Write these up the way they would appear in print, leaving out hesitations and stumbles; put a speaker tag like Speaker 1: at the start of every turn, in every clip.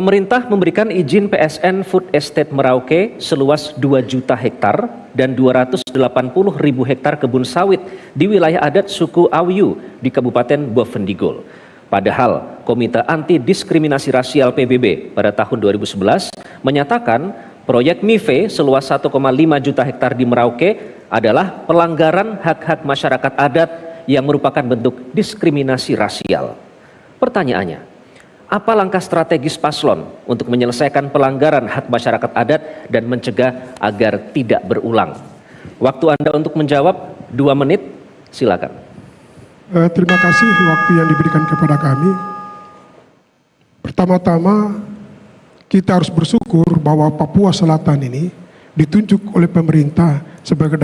Speaker 1: Pemerintah memberikan izin PSN Food Estate Merauke seluas 2 juta hektar dan 280 ribu hektar kebun sawit di wilayah adat suku Awyu di Kabupaten Bovendigul. Padahal Komite Anti Diskriminasi Rasial PBB pada tahun 2011 menyatakan proyek MIFE seluas 1,5 juta hektar di Merauke adalah pelanggaran hak-hak masyarakat adat yang merupakan bentuk diskriminasi rasial. Pertanyaannya, apa langkah strategis paslon untuk menyelesaikan pelanggaran hak masyarakat adat dan mencegah agar tidak berulang? Waktu Anda untuk menjawab 2 menit, silakan.
Speaker 2: Terima kasih waktu yang diberikan kepada kami. Pertama-tama kita harus bersyukur bahwa Papua Selatan ini ditunjuk oleh pemerintah sebagai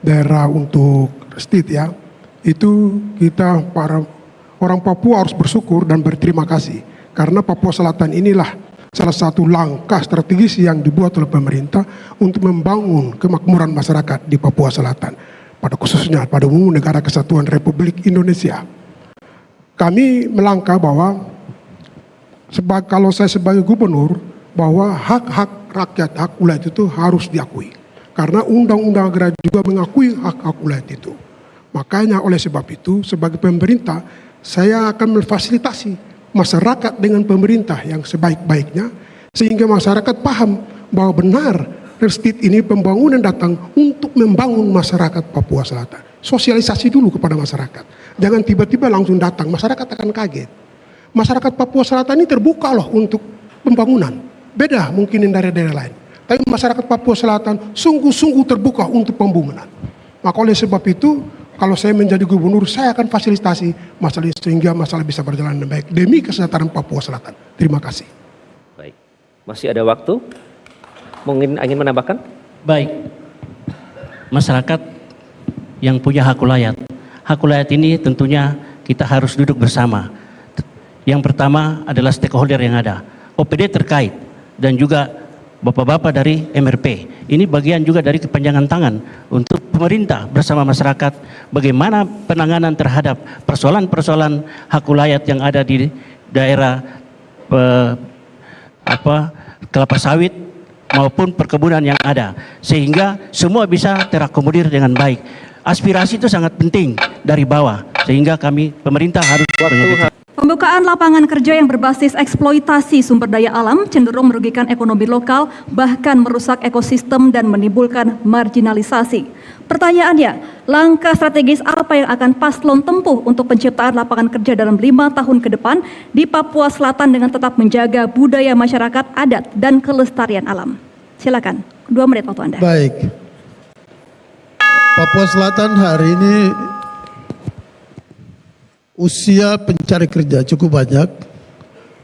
Speaker 2: daerah untuk state ya. Itu kita para orang Papua harus bersyukur dan berterima kasih karena Papua Selatan inilah salah satu langkah strategis yang dibuat oleh pemerintah untuk membangun kemakmuran masyarakat di Papua Selatan, pada khususnya pada umum negara kesatuan Republik Indonesia. Kami melangkah bahwa kalau saya sebagai gubernur bahwa hak-hak rakyat, hak ulayat itu harus diakui karena Undang-Undang Agraria juga mengakui hak-hak ulayat itu. Makanya oleh sebab itu sebagai pemerintah saya akan memfasilitasi masyarakat dengan pemerintah yang sebaik-baiknya sehingga masyarakat paham bahwa benar real estate ini pembangunan datang untuk membangun masyarakat Papua Selatan. Sosialisasi dulu kepada masyarakat. Jangan tiba-tiba langsung datang, masyarakat akan kaget. Masyarakat Papua Selatan ini terbuka loh untuk pembangunan. Beda mungkin dari daerah lain. Tapi masyarakat Papua Selatan sungguh-sungguh terbuka untuk pembangunan. Maka oleh sebab itu kalau saya menjadi gubernur, saya akan fasilitasi masalah sehingga masalah bisa berjalan dengan baik demi kesejahteraan Papua Selatan. Terima kasih.
Speaker 1: Baik, masih ada waktu? Mungkin ingin menambahkan?
Speaker 3: Baik, masyarakat yang punya hak ulayat. Hak ulayat ini tentunya kita harus duduk bersama. Yang pertama adalah stakeholder yang ada, OPD terkait dan juga bapak-bapak dari MRP. Ini bagian juga dari kepanjangan tangan untuk pemerintah bersama masyarakat bagaimana penanganan terhadap persoalan-persoalan hak ulayat yang ada di daerah kelapa sawit maupun perkebunan yang ada sehingga semua bisa terakomodir dengan baik. Aspirasi itu sangat penting dari bawah sehingga kami pemerintah harus
Speaker 4: Pembukaan lapangan kerja yang berbasis eksploitasi sumber daya alam cenderung merugikan ekonomi lokal, bahkan merusak ekosistem dan menimbulkan marginalisasi. Pertanyaannya, langkah strategis apa yang akan paslon tempuh untuk penciptaan lapangan kerja dalam 5 tahun ke depan di Papua Selatan dengan tetap menjaga budaya masyarakat adat dan kelestarian alam? Silakan, 2 menit waktu Anda.
Speaker 5: Baik, Papua Selatan hari ini usia pencari kerja cukup banyak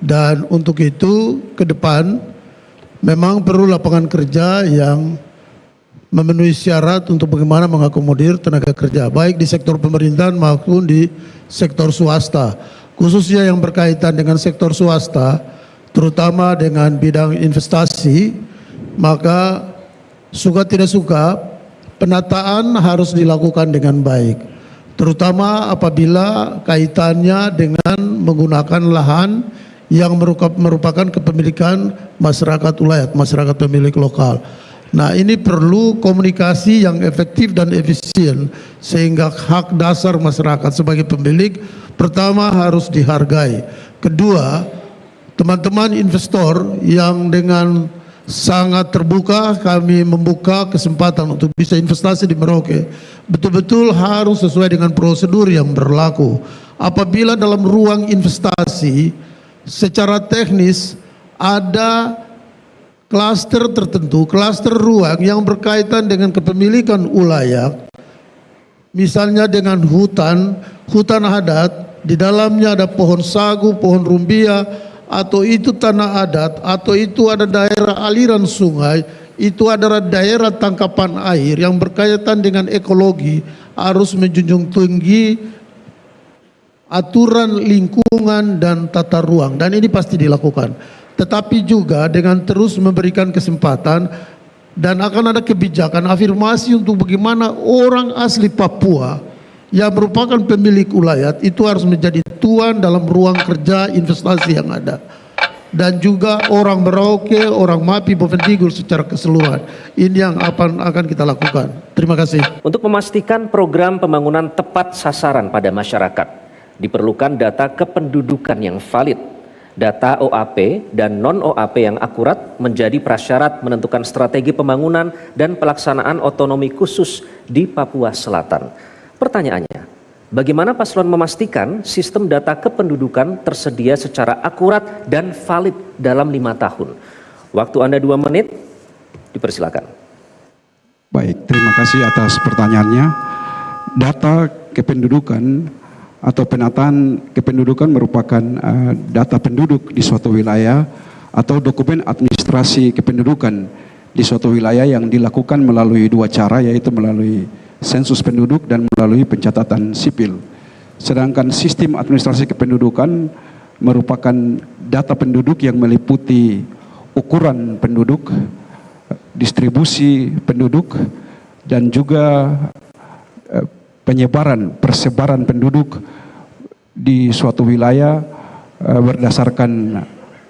Speaker 5: dan untuk itu ke depan memang perlu lapangan kerja yang memenuhi syarat untuk bagaimana mengakomodir tenaga kerja baik di sektor pemerintahan maupun di sektor swasta, khususnya yang berkaitan dengan sektor swasta terutama dengan bidang investasi. Maka suka tidak suka penataan harus dilakukan dengan baik, terutama apabila kaitannya dengan menggunakan lahan yang merupakan kepemilikan masyarakat ulayat, masyarakat pemilik lokal. Nah, ini perlu komunikasi yang efektif dan efisien sehingga hak dasar masyarakat sebagai pemilik pertama harus dihargai. Kedua, teman-teman investor yang dengan sangat terbuka kami membuka kesempatan untuk bisa investasi di Merauke, betul-betul harus sesuai dengan prosedur yang berlaku. Apabila dalam ruang investasi secara teknis ada klaster tertentu, klaster ruang yang berkaitan dengan kepemilikan ulayat, misalnya dengan hutan adat, di dalamnya ada pohon sagu, pohon rumbia, atau itu tanah adat, atau itu ada daerah aliran sungai, itu adalah daerah tangkapan air yang berkaitan dengan ekologi, harus menjunjung tinggi aturan lingkungan dan tata ruang, dan ini pasti dilakukan. Tetapi juga dengan terus memberikan kesempatan dan akan ada kebijakan afirmasi untuk bagaimana orang asli Papua yang merupakan pemilik ulayat itu harus menjadi tuan dalam ruang kerja investasi yang ada. dan juga orang Merauke, orang Mapi, Bovendigul secara keseluruhan. Ini yang akan kita lakukan. Terima kasih.
Speaker 1: Untuk memastikan program pembangunan tepat sasaran pada masyarakat, diperlukan data kependudukan yang valid. Data OAP dan non-OAP yang akurat menjadi prasyarat menentukan strategi pembangunan dan pelaksanaan otonomi khusus di Papua Selatan. Pertanyaannya, bagaimana paslon memastikan sistem data kependudukan tersedia secara akurat dan valid dalam 5 tahun? Waktu Anda 2 menit, dipersilakan.
Speaker 6: Baik, terima kasih atas pertanyaannya. Data kependudukan atau penataan kependudukan merupakan data penduduk di suatu wilayah atau dokumen administrasi kependudukan di suatu wilayah yang dilakukan melalui 2 cara, yaitu melalui sensus penduduk dan melalui pencatatan sipil. Sedangkan sistem administrasi kependudukan merupakan data penduduk yang meliputi ukuran penduduk, distribusi penduduk, dan juga persebaran penduduk di suatu wilayah berdasarkan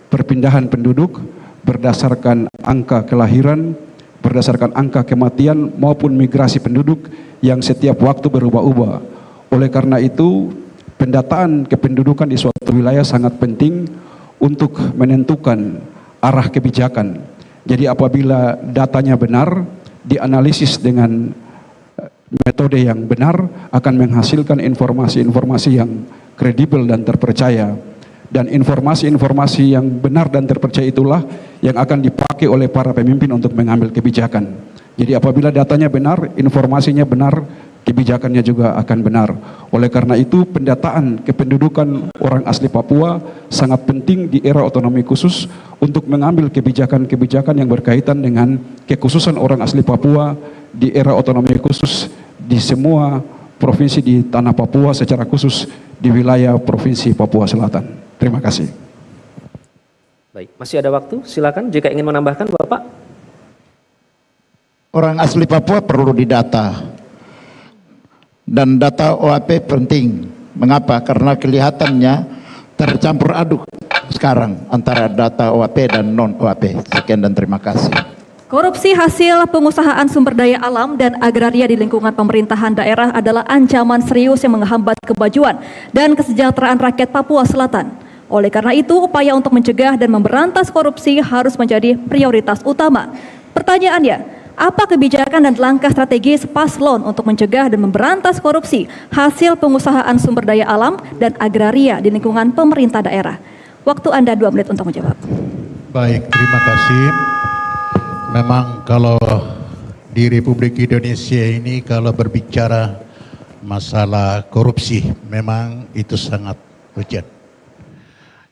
Speaker 6: perpindahan penduduk, berdasarkan angka kelahiran, berdasarkan angka kematian maupun migrasi penduduk yang setiap waktu berubah-ubah. Oleh karena itu, pendataan kependudukan di suatu wilayah sangat penting untuk menentukan arah kebijakan. Jadi apabila datanya benar, dianalisis dengan metode yang benar, akan menghasilkan informasi-informasi yang kredibel dan terpercaya. Dan informasi-informasi yang benar dan terpercaya itulah yang akan dipakai oleh para pemimpin untuk mengambil kebijakan. Jadi apabila datanya benar, informasinya benar, kebijakannya juga akan benar. Oleh karena itu, pendataan kependudukan orang asli Papua sangat penting di era otonomi khusus untuk mengambil kebijakan-kebijakan yang berkaitan dengan kekhususan orang asli Papua di era otonomi khusus di semua provinsi di tanah Papua, secara khusus di wilayah Provinsi Papua Selatan. Terima kasih.
Speaker 1: Baik, masih ada waktu, silakan jika ingin menambahkan Bapak.
Speaker 7: Orang asli Papua perlu didata, dan data OAP penting. Mengapa? Karena kelihatannya tercampur aduk sekarang antara data OAP dan non-OAP. Sekian dan terima kasih.
Speaker 4: Korupsi hasil pengusahaan sumber daya alam dan agraria di lingkungan pemerintahan daerah adalah ancaman serius yang menghambat kemajuan dan kesejahteraan rakyat Papua Selatan. Oleh karena itu, upaya untuk mencegah dan memberantas korupsi harus menjadi prioritas utama. Pertanyaannya, apa kebijakan dan langkah strategis paslon untuk mencegah dan memberantas korupsi hasil pengusahaan sumber daya alam dan agraria di lingkungan pemerintah daerah? Waktu Anda 2 menit untuk menjawab.
Speaker 8: Baik, terima kasih. Memang kalau di Republik Indonesia ini kalau berbicara masalah korupsi, memang itu sangat urgent.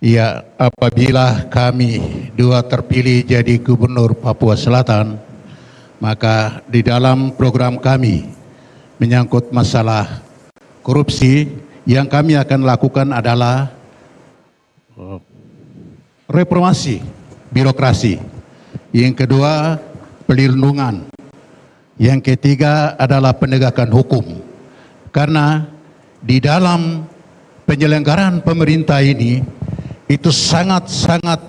Speaker 8: Ya, apabila kami 2 terpilih jadi Gubernur Papua Selatan, maka di dalam program kami menyangkut masalah korupsi, yang kami akan lakukan adalah reformasi birokrasi. Yang kedua, pelindungan. Yang ketiga adalah penegakan hukum. Karena di dalam penyelenggaraan pemerintah ini, itu sangat-sangat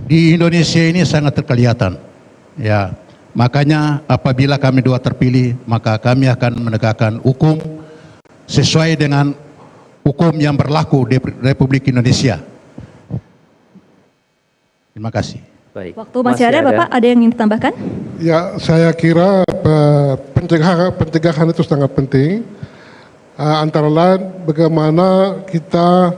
Speaker 8: di Indonesia ini sangat terkelihatan. Ya, makanya apabila kami 2 terpilih, maka kami akan menegakkan hukum sesuai dengan hukum yang berlaku di Republik Indonesia. Terima kasih.
Speaker 1: Baik.
Speaker 4: Waktu masih ada, Bapak, ada yang ingin ditambahkan?
Speaker 2: Ya, saya kira pencegahan itu sangat penting. Antara lain bagaimana kita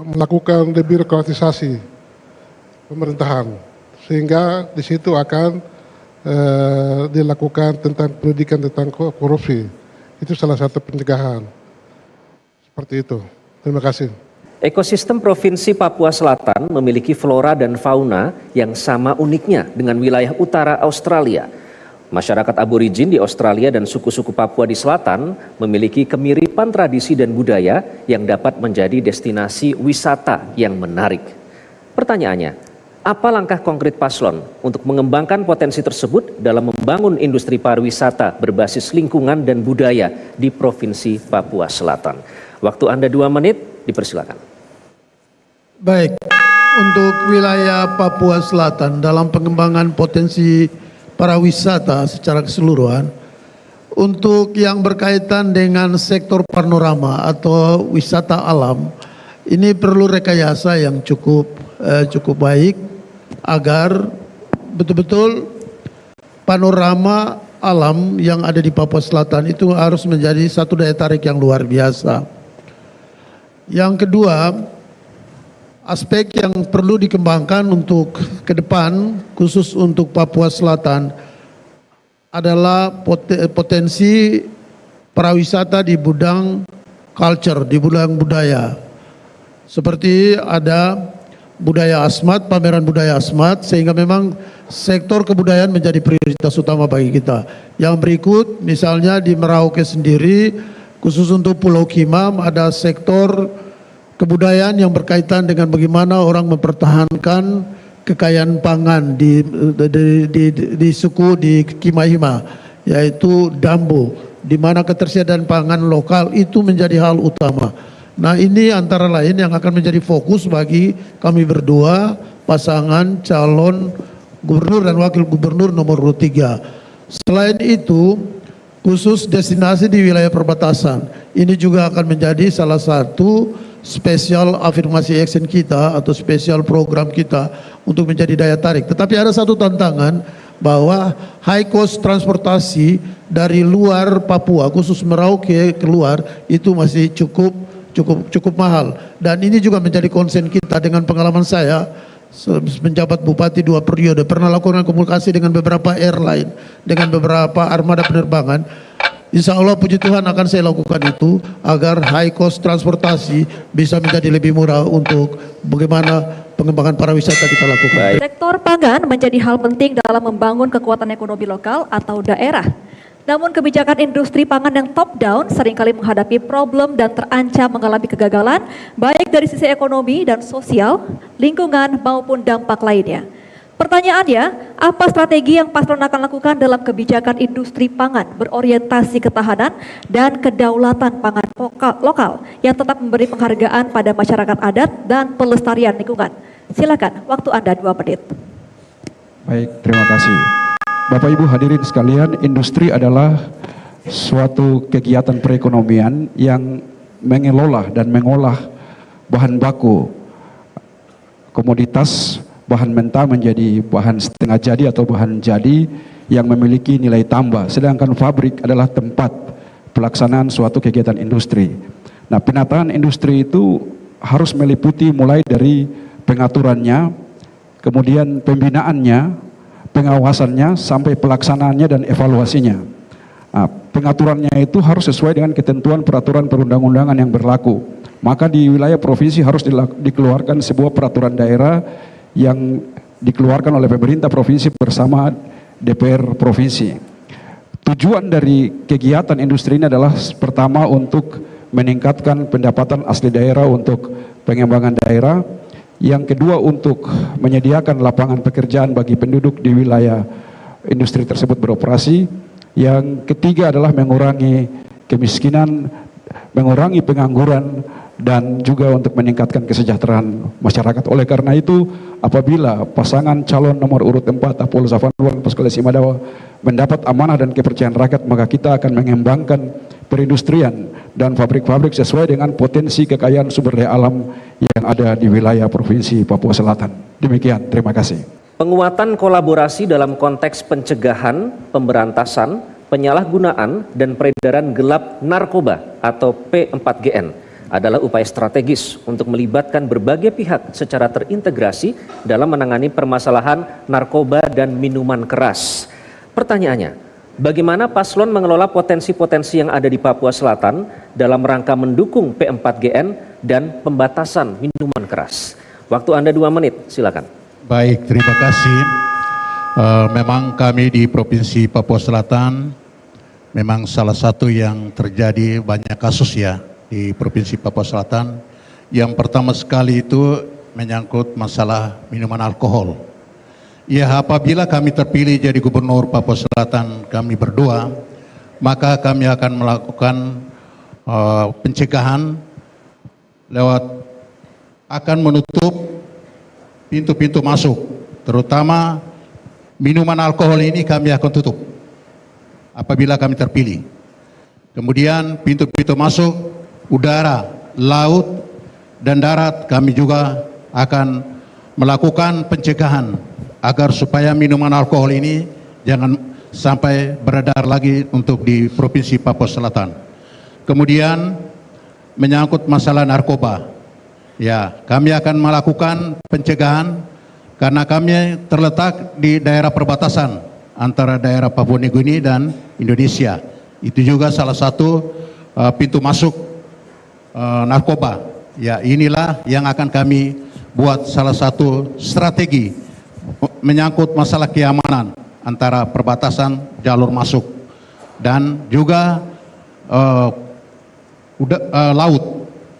Speaker 2: melakukan debirokratisasi pemerintahan, sehingga di situ akan dilakukan tentang pendidikan tentang korupsi. Itu salah satu pencegahan. Seperti itu. Terima kasih.
Speaker 1: Ekosistem Provinsi Papua Selatan memiliki flora dan fauna yang sama uniknya dengan wilayah utara Australia. Masyarakat aborigin di Australia dan suku-suku Papua di selatan memiliki kemiripan tradisi dan budaya yang dapat menjadi destinasi wisata yang menarik. Pertanyaannya, apa langkah konkret paslon untuk mengembangkan potensi tersebut dalam membangun industri pariwisata berbasis lingkungan dan budaya di Provinsi Papua Selatan? Waktu Anda 2 menit, dipersilakan.
Speaker 5: Baik, untuk wilayah Papua Selatan dalam pengembangan potensi pariwisata secara keseluruhan, untuk yang berkaitan dengan sektor panorama atau wisata alam, ini perlu rekayasa yang cukup baik agar betul-betul panorama alam yang ada di Papua Selatan itu harus menjadi satu daya tarik yang luar biasa. Yang kedua, aspek yang perlu dikembangkan untuk ke depan khusus untuk Papua Selatan adalah potensi pariwisata di bidang culture, di bidang budaya. Seperti ada budaya Asmat, pameran budaya Asmat, sehingga memang sektor kebudayaan menjadi prioritas utama bagi kita. Yang berikut misalnya di Merauke sendiri, khusus untuk Pulau Kimam ada sektor kebudayaan yang berkaitan dengan bagaimana orang mempertahankan kekayaan pangan di suku di Kimahima, yaitu Dambo, di mana ketersediaan pangan lokal itu menjadi hal utama. Nah, ini antara lain yang akan menjadi fokus bagi kami berdua, pasangan calon gubernur dan wakil gubernur nomor 3. Selain itu, khusus destinasi di wilayah perbatasan, ini juga akan menjadi salah satu spesial afirmasi action kita atau spesial program kita untuk menjadi daya tarik. Tetapi ada satu tantangan bahwa high cost transportasi dari luar Papua, khusus Merauke keluar, itu masih cukup mahal. Dan ini juga menjadi konsen kita. Dengan pengalaman saya menjabat bupati 2 periode, pernah lakukan komunikasi dengan beberapa airline, dengan beberapa armada penerbangan. Insya Allah puji Tuhan akan saya lakukan itu agar high cost transportasi bisa menjadi lebih murah untuk bagaimana pengembangan pariwisata kita lakukan.
Speaker 4: Sektor pangan menjadi hal penting dalam membangun kekuatan ekonomi lokal atau daerah. Namun kebijakan industri pangan yang top down seringkali menghadapi problem dan terancam mengalami kegagalan baik dari sisi ekonomi dan sosial, lingkungan maupun dampak lainnya. Pertanyaannya, apa strategi yang Paslon akan lakukan dalam kebijakan industri pangan berorientasi ketahanan dan kedaulatan pangan lokal yang tetap memberi penghargaan pada masyarakat adat dan pelestarian lingkungan? Silakan, waktu Anda 2 menit.
Speaker 6: Baik, terima kasih. Bapak Ibu hadirin sekalian, industri adalah suatu kegiatan perekonomian yang mengelola dan mengolah bahan baku komoditas bahan mentah menjadi bahan setengah jadi atau bahan jadi yang memiliki nilai tambah. Sedangkan pabrik adalah tempat pelaksanaan suatu kegiatan industri. Nah, penataan industri itu harus meliputi mulai dari pengaturannya, kemudian pembinaannya, pengawasannya, sampai pelaksanaannya dan evaluasinya. Nah, pengaturannya itu harus sesuai dengan ketentuan peraturan perundang-undangan yang berlaku. Maka di wilayah provinsi harus dikeluarkan sebuah peraturan daerah yang dikeluarkan oleh pemerintah provinsi bersama DPR provinsi. Tujuan dari kegiatan industri ini adalah pertama untuk meningkatkan pendapatan asli daerah untuk pengembangan daerah, yang kedua untuk menyediakan lapangan pekerjaan bagi penduduk di wilayah industri tersebut beroperasi, yang ketiga adalah mengurangi kemiskinan, mengurangi pengangguran, dan juga untuk meningkatkan kesejahteraan masyarakat. Oleh karena itu, apabila pasangan calon nomor urut 4 Apollo Savanwan Paskolesi Madawa mendapat amanah dan kepercayaan rakyat, maka kita akan mengembangkan perindustrian dan pabrik-pabrik sesuai dengan potensi kekayaan sumber daya alam yang ada di wilayah Provinsi Papua Selatan. Demikian, terima kasih.
Speaker 1: Penguatan kolaborasi dalam konteks pencegahan, pemberantasan, penyalahgunaan, dan peredaran gelap narkoba atau P4GN adalah upaya strategis untuk melibatkan berbagai pihak secara terintegrasi dalam menangani permasalahan narkoba dan minuman keras. Pertanyaannya, bagaimana Paslon mengelola potensi-potensi yang ada di Papua Selatan dalam rangka mendukung P4GN dan pembatasan minuman keras? Waktu Anda 2 menit, silakan.
Speaker 8: Baik, terima kasih. Memang kami di Provinsi Papua Selatan memang salah satu yang terjadi banyak kasus ya di Provinsi Papua Selatan. Yang pertama sekali itu menyangkut masalah minuman alkohol. Ya, apabila kami terpilih jadi Gubernur Papua Selatan, kami berdua, maka kami akan melakukan pencegahan akan menutup pintu-pintu masuk, terutama minuman alkohol ini kami akan tutup apabila kami terpilih. Kemudian pintu-pintu masuk udara, laut, dan darat kami juga akan melakukan pencegahan agar supaya minuman alkohol ini jangan sampai beredar lagi untuk di Provinsi Papua Selatan. Kemudian menyangkut masalah narkoba, ya kami akan melakukan pencegahan karena kami terletak di daerah perbatasan antara daerah Papua Nugini dan Indonesia. Itu juga salah satu pintu masuk narkoba. Ya, inilah yang akan kami buat salah satu strategi menyangkut masalah keamanan antara perbatasan jalur masuk dan juga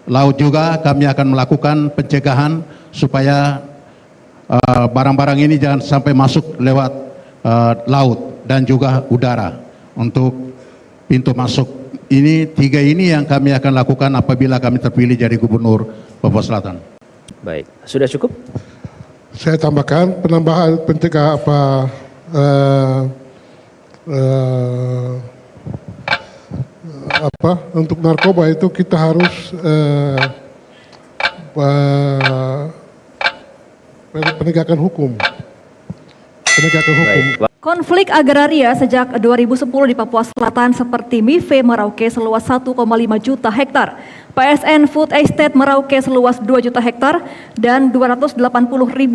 Speaker 8: laut juga kami akan melakukan pencegahan supaya barang-barang ini jangan sampai masuk lewat laut dan juga udara. Untuk pintu masuk ini, 3 ini yang kami akan lakukan apabila kami terpilih jadi Gubernur Papua Selatan.
Speaker 1: Baik, sudah cukup?
Speaker 2: Saya tambahkan penambahan pencegahan untuk narkoba itu kita harus penegakan hukum.
Speaker 1: Baik.
Speaker 4: Konflik agraria sejak 2010 di Papua Selatan seperti Mive Merauke seluas 1,5 juta hektar, PSN Food Estate Merauke seluas 2 juta hektar, dan 280.000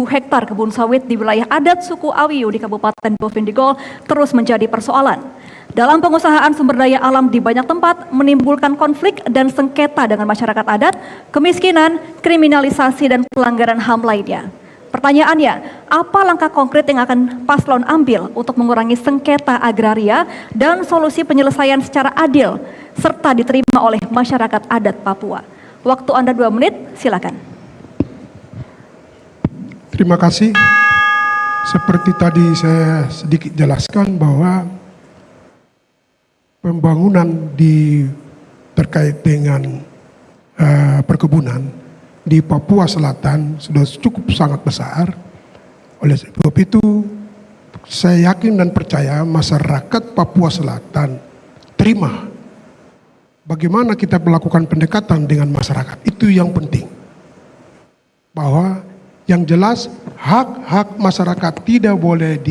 Speaker 4: hektar kebun sawit di wilayah adat suku Awiyu di Kabupaten Boven Digol terus menjadi persoalan. Dalam pengusahaan sumber daya alam di banyak tempat menimbulkan konflik dan sengketa dengan masyarakat adat, kemiskinan, kriminalisasi, dan pelanggaran HAM lainnya. Pertanyaannya, apa langkah konkret yang akan paslon ambil untuk mengurangi sengketa agraria dan solusi penyelesaian secara adil serta diterima oleh masyarakat adat Papua? Waktu Anda 2 menit, silakan.
Speaker 2: Terima kasih. Seperti tadi saya sedikit jelaskan bahwa pembangunan terkait dengan perkebunan di Papua Selatan sudah cukup sangat besar. Oleh sebab itu, saya yakin dan percaya masyarakat Papua Selatan terima bagaimana kita melakukan pendekatan dengan masyarakat. Itu yang penting. Bahwa yang jelas hak-hak masyarakat tidak boleh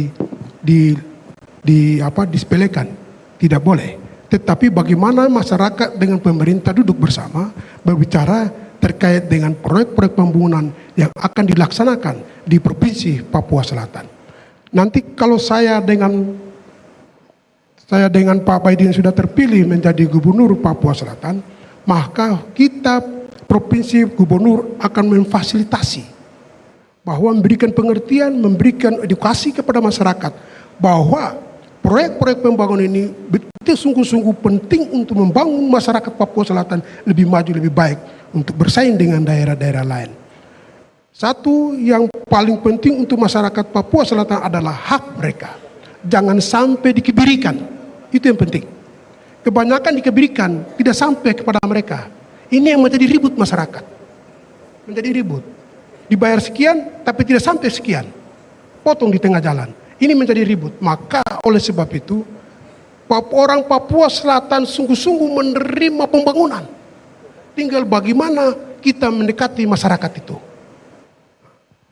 Speaker 2: disepelekan, tidak boleh. Tetapi bagaimana masyarakat dengan pemerintah duduk bersama berbicara terkait dengan proyek-proyek pembangunan yang akan dilaksanakan di Provinsi Papua Selatan. Nanti kalau saya dengan Pak Baidin sudah terpilih menjadi Gubernur Papua Selatan, maka kita Provinsi Gubernur akan memfasilitasi bahwa memberikan pengertian, memberikan edukasi kepada masyarakat bahwa proyek-proyek pembangunan ini betul sungguh-sungguh penting untuk membangun masyarakat Papua Selatan lebih maju, lebih baik untuk bersaing dengan daerah-daerah lain. Satu yang paling penting untuk masyarakat Papua Selatan adalah hak mereka. Jangan sampai dikebirikan. Itu yang penting. Kebanyakan dikebirikan, tidak sampai kepada mereka. Ini yang menjadi ribut masyarakat. Menjadi ribut. Dibayar sekian, tapi tidak sampai sekian. Potong di tengah jalan. Ini menjadi ribut. Maka oleh sebab itu, orang Papua Selatan sungguh-sungguh menerima pembangunan. Tinggal bagaimana kita mendekati masyarakat itu.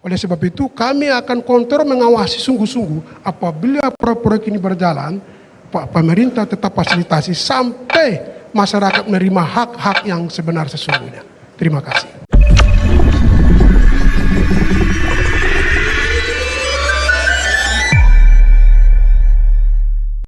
Speaker 2: Oleh sebab itu kami akan kontrol, mengawasi sungguh-sungguh apabila proyek ini berjalan, pemerintah tetap fasilitasi sampai masyarakat menerima hak-hak yang sebenar sesungguhnya. Terima kasih.